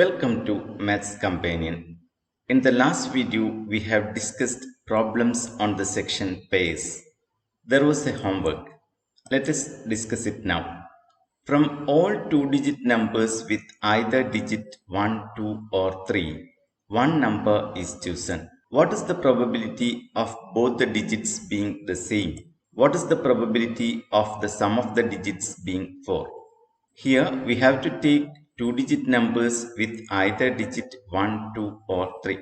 Welcome to Maths Companion. In the last video, we have discussed problems on the section pairs. There was a homework. Let us discuss it now. From all two-digit numbers with either digit 1, 2 or 3, one number is chosen. What is the probability of both the digits being the same? What is the probability of the sum of the digits being 4? Here we have to take two-digit numbers with either digit 1, 2 or 3.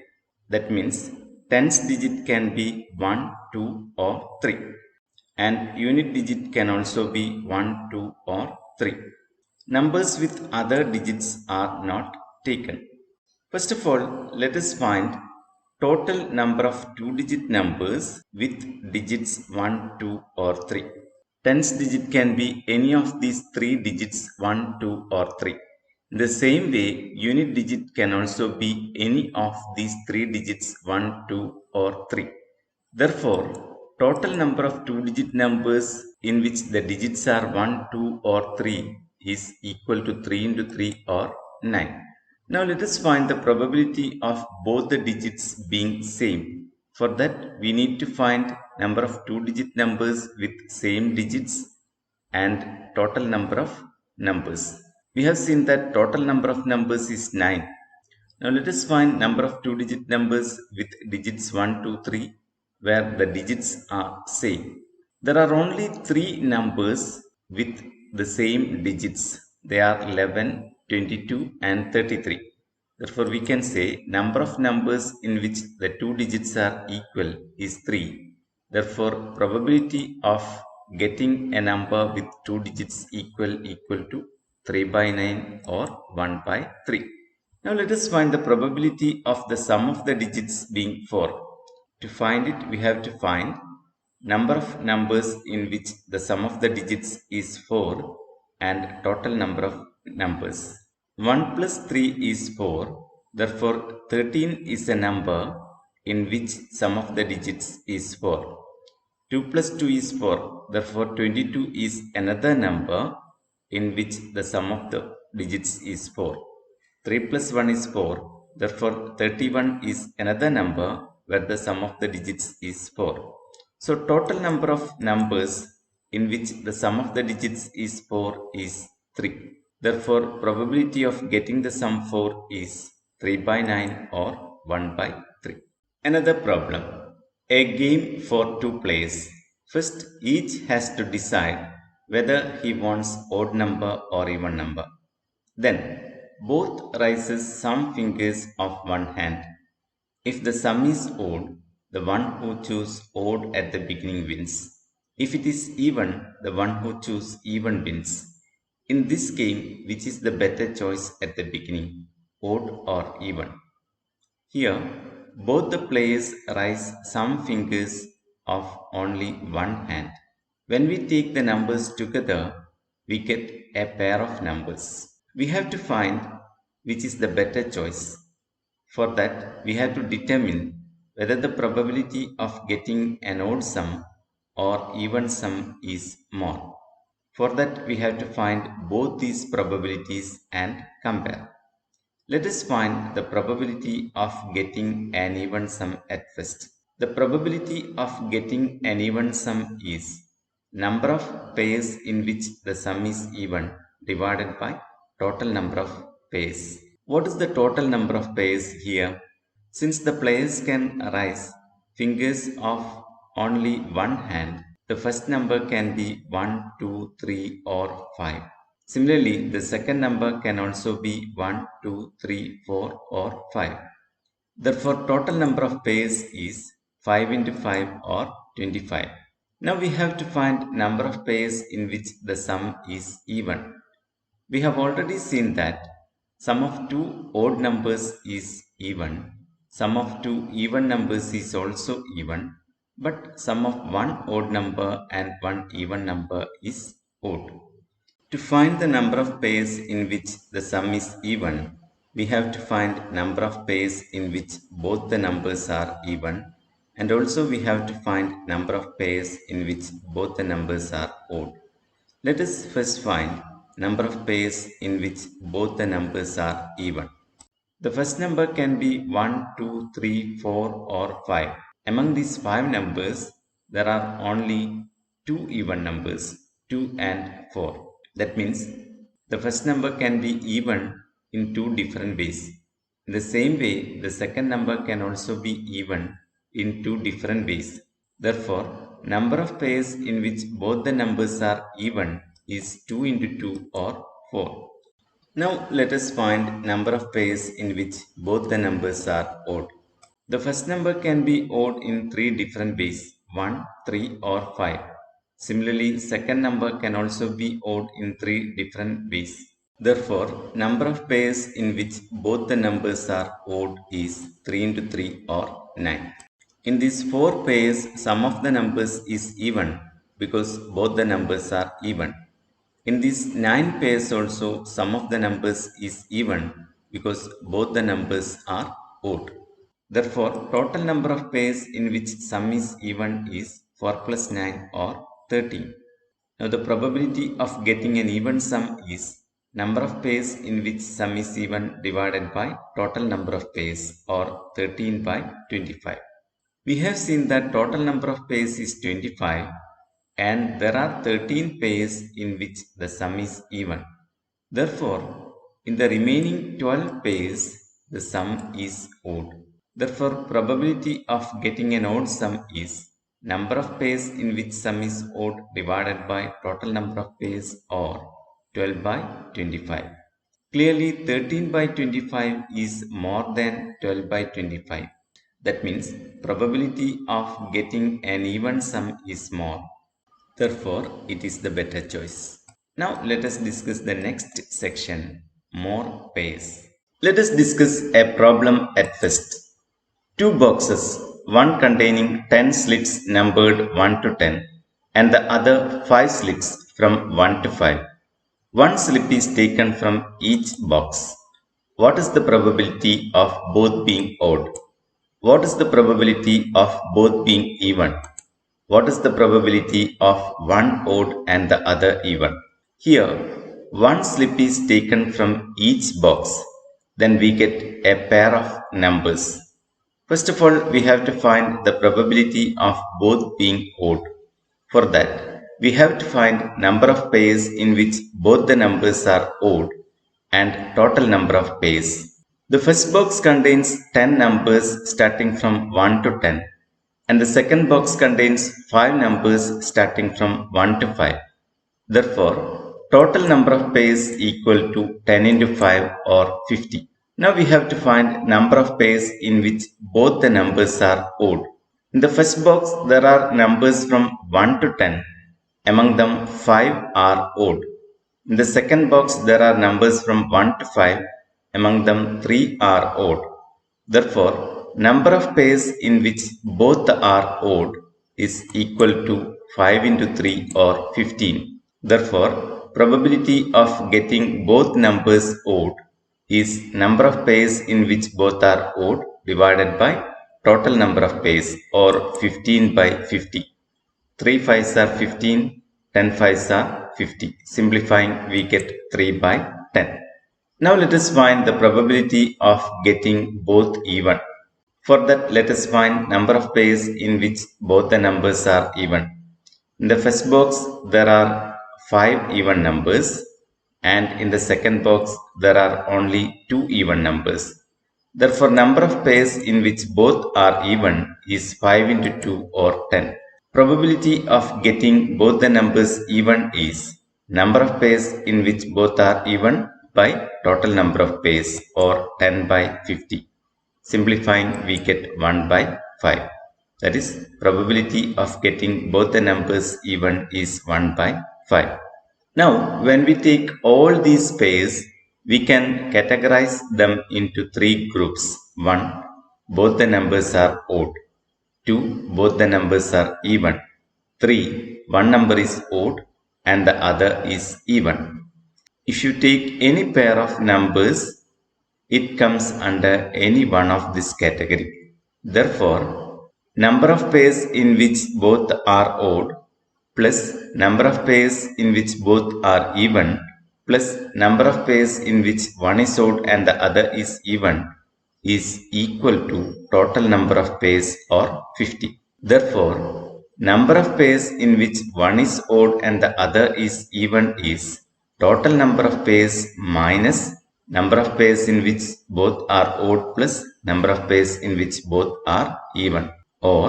That means tens digit can be 1, 2 or 3 and unit digit can also be 1, 2 or 3. Numbers with other digits are not taken. First of all, let us find total number of two-digit numbers with digits 1, 2 or 3. Tens digit can be any of these three digits 1, 2 or 3. In the same way, unit digit can also be any of these three digits 1, 2 or 3. Therefore, total number of two-digit numbers in which the digits are 1, 2 or 3 is equal to 3 into 3 or 9. Now let us find the probability of both the digits being same. For that we need to find number of two-digit numbers with same digits and total number of numbers. We have seen that total number of numbers is 9. Now let us find number of two-digit numbers with digits 1, 2, 3 where the digits are same. There are only three numbers with the same digits. They are 11, 22 and 33. Therefore, we can say number of numbers in which the two digits are equal is 3. Therefore, probability of getting a number with two digits equal to 3 by 9 or 1 by 3. Now let us find the probability of the sum of the digits being 4. To find it, we have to find number of numbers in which the sum of the digits is 4 and total number of numbers. 1 plus 3 is 4. Therefore, 13 is a number in which sum of the digits is 4. 2 plus 2 is 4. Therefore, 22 is another number in which the sum of the digits is 4. 3 plus 1 is 4. Therefore, 31 is another number where the sum of the digits is 4. So, total number of numbers in which the sum of the digits is 4 is 3. Therefore, probability of getting the sum 4 is 3 by 9 or 1 by 3. Another problem. A game for two players. First, each has to decide whether he wants odd number or even number. Then, both raises some fingers of one hand. If the sum is odd, the one who chooses odd at the beginning wins. If it is even, the one who chooses even wins. In this game, which is the better choice at the beginning, odd or even? Here, both the players raise some fingers of only one hand. When we take the numbers together, we get a pair of numbers. We have to find which is the better choice. For that, we have to determine whether the probability of getting an odd sum or even sum is more. For that, we have to find both these probabilities and compare. Let us find the probability of getting an even sum at first. The probability of getting an even sum is number of pairs in which the sum is even divided by total number of pairs. What is the total number of pairs here? Since the players can raise fingers of only one hand, the first number can be 1, 2, 3 or 5. Similarly, the second number can also be 1, 2, 3, 4 or 5. Therefore, total number of pairs is 5 into 5 or 25. Now we have to find number of pairs in which the sum is even. We have already seen that sum of two odd numbers is even, sum of two even numbers is also even, but sum of one odd number and one even number is odd. To find the number of pairs in which the sum is even, we have to find number of pairs in which both the numbers are even, and also we have to find number of pairs in which both the numbers are odd. Let us first find number of pairs in which both the numbers are even. The first number can be 1, 2, 3, 4 or 5. Among these 5 numbers, there are only 2 even numbers, 2 and 4. That means the first number can be even in 2 different ways. In the same way, the second number can also be even in 2 different ways. Therefore, number of pairs in which both the numbers are even is 2 into 2 or 4. Now let us find number of pairs in which both the numbers are odd. The first number can be odd in 3 different ways, 1, 3 or 5. Similarly, second number can also be odd in 3 different ways. Therefore, number of pairs in which both the numbers are odd is 3 into 3 or 9. In these 4 pairs, sum of the numbers is even because both the numbers are even. In these 9 pairs also, sum of the numbers is even because both the numbers are odd. Therefore, total number of pairs in which sum is even is 4 plus 9 or 13. Now the probability of getting an even sum is number of pairs in which sum is even divided by total number of pairs or 13 by 25. We have seen that total number of pairs is 25 and there are 13 pairs in which the sum is even. Therefore, in the remaining 12 pairs, the sum is odd. Therefore, probability of getting an odd sum is number of pairs in which sum is odd divided by total number of pairs or 12 by 25. Clearly, 13 by 25 is more than 12 by 25. That means probability of getting an even sum is more. Therefore, it is the better choice. Now let us discuss the next section, more pairs. Let us discuss a problem at first. 2 boxes, one containing 10 slits numbered 1 to 10 and the other 5 slits from 1 to 5. One slip is taken from each box. What is the probability of both being odd? What is the probability of both being even? What is the probability of one odd and the other even? Here, one slip is taken from each box. Then we get a pair of numbers. First of all, we have to find the probability of both being odd. For that, we have to find number of pairs in which both the numbers are odd and total number of pairs. The first box contains 10 numbers starting from 1 to 10 and the second box contains 5 numbers starting from 1 to 5. Therefore, total number of pairs equal to 10 into 5 or 50. Now we have to find number of pairs in which both the numbers are odd. In the first box there are numbers from 1 to 10. Among them 5 are odd. In the second box there are numbers from 1 to 5. Among them 3 are odd. Therefore, number of pairs in which both are odd is equal to 5 into 3 or 15. Therefore, probability of getting both numbers odd is number of pairs in which both are odd divided by total number of pairs or 15 by 50. 3 5s are 15, 10 5s are 50. Simplifying, we get 3 by 10. Now let us find the probability of getting both even. For that, let us find number of pairs in which both the numbers are even. In the first box, there are 5 even numbers and in the second box, there are only 2 even numbers. Therefore, number of pairs in which both are even is 5 into 2 or 10. Probability of getting both the numbers even is number of pairs in which both are even by total number of pairs or 10 by 50. Simplifying, we get 1 by 5. That is, probability of getting both the numbers even is 1 by 5. Now, when we take all these pairs, we can categorize them into 3 groups. 1. Both the numbers are odd. 2. Both the numbers are even. 3. One number is odd and the other is even. If you take any pair of numbers, it comes under any one of this category. Therefore, number of pairs in which both are odd plus number of pairs in which both are even plus number of pairs in which one is odd and the other is even is equal to total number of pairs or 50. Therefore, number of pairs in which one is odd and the other is even is total number of pairs minus number of pairs in which both are odd plus number of pairs in which both are even, or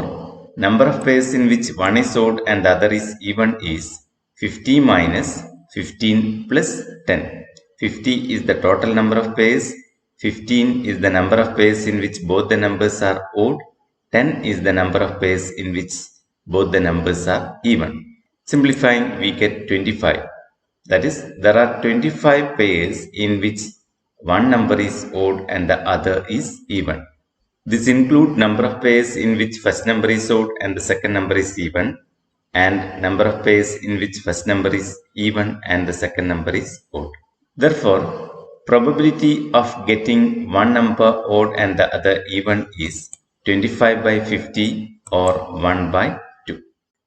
number of pairs in which one is odd and the other is even is 50 minus 15 plus 10. 50 is the total number of pairs, 15 is the number of pairs in which both the numbers are odd, 10 is the number of pairs in which both the numbers are even. Simplifying, we get 25. That is, there are 25 pairs in which one number is odd and the other is even. This includes number of pairs in which first number is odd and the second number is even, and number of pairs in which first number is even and the second number is odd. Therefore, probability of getting one number odd and the other even is 25 by 50 or 1 by 2.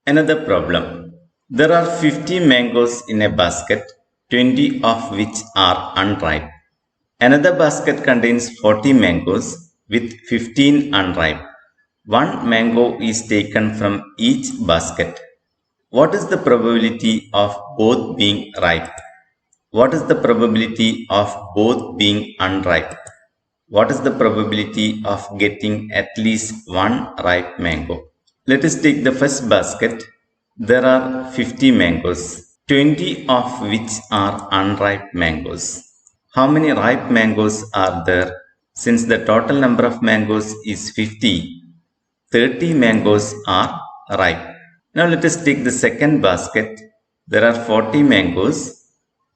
Another problem. There are 50 mangoes in a basket, 20 of which are unripe. Another basket contains 40 mangoes with 15 unripe. One mango is taken from each basket. What is the probability of both being ripe? What is the probability of both being unripe? What is the probability of getting at least one ripe mango? Let us take the first basket. There are 50 mangoes, 20 of which are unripe mangoes. How many ripe mangoes are there? Since the total number of mangoes is 50, 30 mangoes are ripe. Now let us take the second basket. There are 40 mangoes,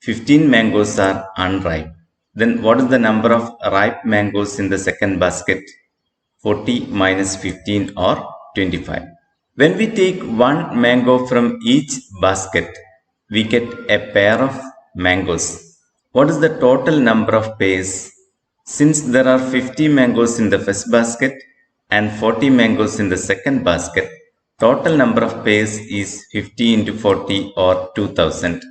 15 mangoes are unripe. Then what is the number of ripe mangoes in the second basket? 40 minus 15 or 25. When we take one mango from each basket, we get a pair of mangoes. What is the total number of pairs? Since there are 50 mangoes in the first basket and 40 mangoes in the second basket, total number of pairs is 50 into 40 or 2000.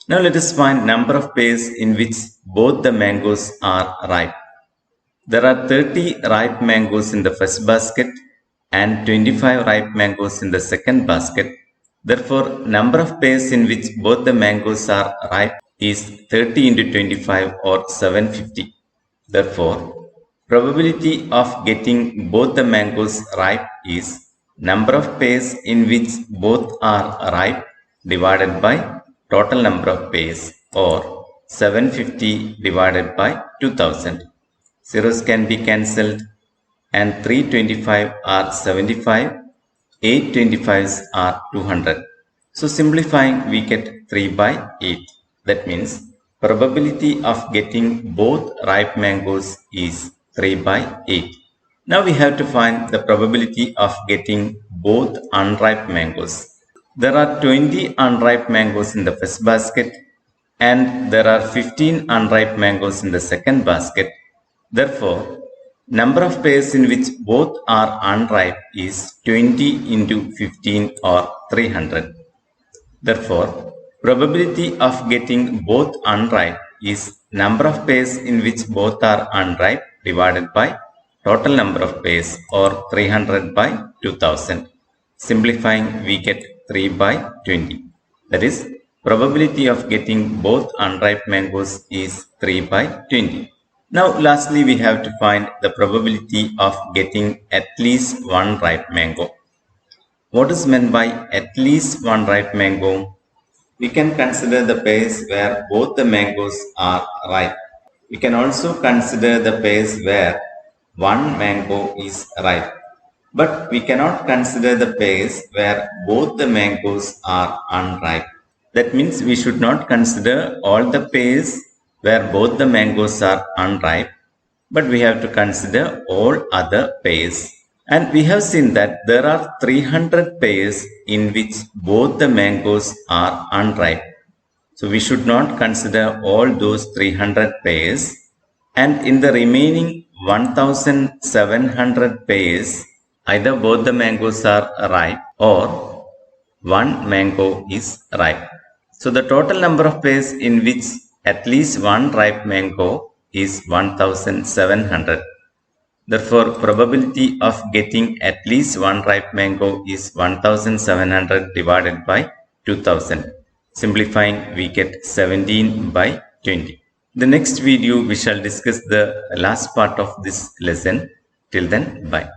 Now let us find number of pairs in which both the mangoes are ripe. There are 30 ripe mangoes in the first basket and 25 ripe mangoes in the second basket. Therefore, number of pairs in which both the mangoes are ripe is 30 into 25 or 750. Therefore, probability of getting both the mangoes ripe is number of pairs in which both are ripe divided by total number of pairs, or 750 divided by 2000. Zeros can be cancelled and 325 are 75, 825s are 200. So simplifying, we get 3 by 8. That means probability of getting both ripe mangoes is 3 by 8. Now we have to find the probability of getting both unripe mangoes. There are 20 unripe mangoes in the first basket and there are 15 unripe mangoes in the second basket. Therefore, number of pairs in which both are unripe is 20 into 15 or 300. Therefore, probability of getting both unripe is number of pairs in which both are unripe divided by total number of pairs, or 300 by 2000. Simplifying, we get 3 by 20. That is, probability of getting both unripe mangoes is 3 by 20. Now lastly, we have to find the probability of getting at least one ripe mango. What is meant by at least one ripe mango? We can consider the pairs where both the mangoes are ripe. We can also consider the pairs where one mango is ripe. But we cannot consider the pairs where both the mangoes are unripe. That means we should not consider all the pairs where both the mangoes are unripe, but we have to consider all other pairs. And we have seen that there are 300 pairs in which both the mangoes are unripe. So we should not consider all those 300 pairs. And in the remaining 1700 pairs, either both the mangoes are ripe or one mango is ripe. So the total number of pairs in which at least one ripe mango is 1700. Therefore, probability of getting at least one ripe mango is 1700 divided by 2000. Simplifying, we get 17 by 20. The next video we shall discuss the last part of this lesson. Till then, bye.